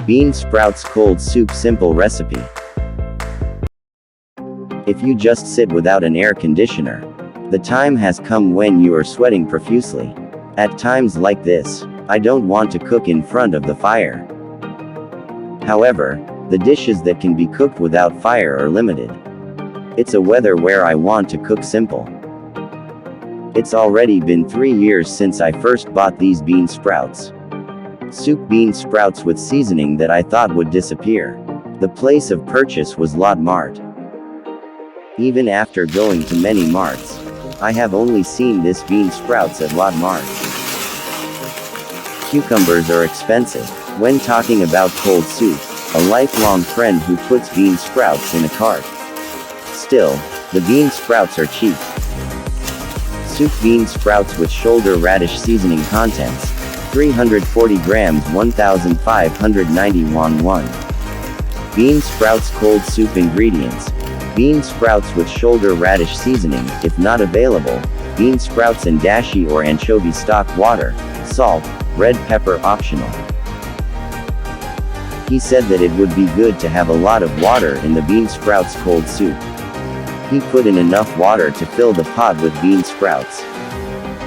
Bean sprouts cold soup simple recipe. If you just sit without an air conditioner, the time has come when you are sweating profusely. At times like this, I don't want to cook in front of the fire. However, the dishes that can be cooked without fire are limited. It's a weather where I want to cook simple. It's already been 3 years since I first bought these bean sprouts. Soup bean sprouts with seasoning that I thought would disappear. The place of purchase was Lot Mart. Even after going to many marts, I have only seen this bean sprouts at Lot Mart. Cucumbers are expensive. When talking about cold soup, a lifelong friend who puts bean sprouts in a cart. Still, the bean sprouts are cheap. Soup bean sprouts with shoulder radish seasoning contents. 340 grams 1,591 won. Bean sprouts cold soup ingredients. Bean sprouts with shoulder radish seasoning, if not available, bean sprouts and dashi or anchovy stock water, salt, red pepper optional. He said that it would be good to have a lot of water in the bean sprouts cold soup. He put in enough water to fill the pot with bean sprouts.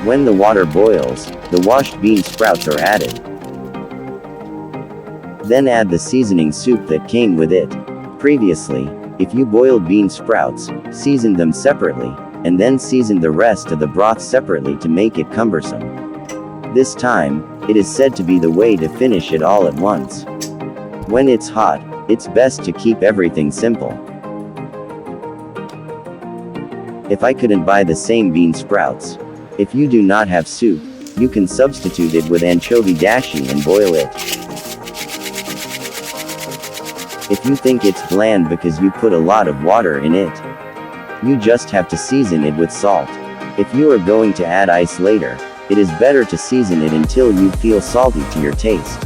When the water boils, the washed bean sprouts are added. Then add the seasoning soup that came with it. Previously, if you boiled bean sprouts, seasoned them separately, and then seasoned the rest of the broth separately to make it cumbersome. This time, it is said to be the way to finish it all at once. When it's hot, it's best to keep everything simple. If I couldn't buy the same bean sprouts, if you do not have soup, you can substitute it with anchovy dashi and boil it. If you think it's bland because you put a lot of water in it, you just have to season it with salt. If you are going to add ice later, it is better to season it until you feel salty to your taste.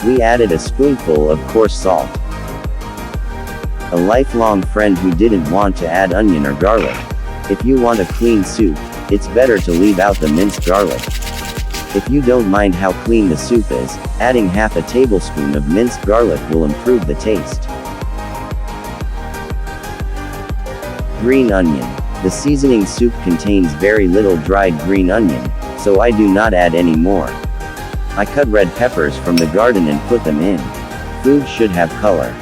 We added a spoonful of coarse salt. A lifelong friend who didn't want to add onion or garlic. If you want a clean soup, it's better to leave out the minced garlic. If you don't mind how clean the soup is, adding half a tablespoon of minced garlic will improve the taste. Green onion. The seasoning soup contains very little dried green onion, so I do not add any more. I cut red peppers from the garden and put them in. Food should have color.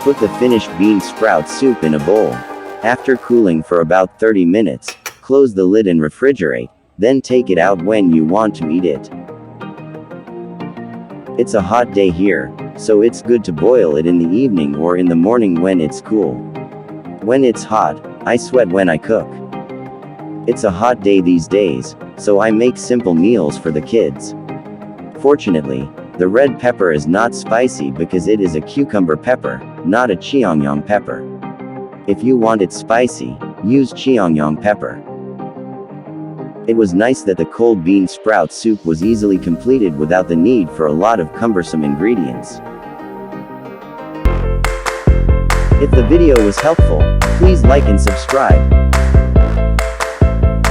Put the finished bean sprout soup in a bowl. After cooling for about 30 minutes, close the lid and refrigerate, then take it out when you want to eat it. It's a hot day here, so it's good to boil it in the evening or in the morning when it's cool. When it's hot, I sweat when I cook. It's a hot day these days, so I make simple meals for the kids. Fortunately, the red pepper is not spicy because it is a cucumber pepper, not a cheongyang pepper. If you want it spicy, use cheongyang pepper. It was nice that the cold bean sprout soup was easily completed without the need for a lot of cumbersome ingredients. If the video was helpful, please like and subscribe.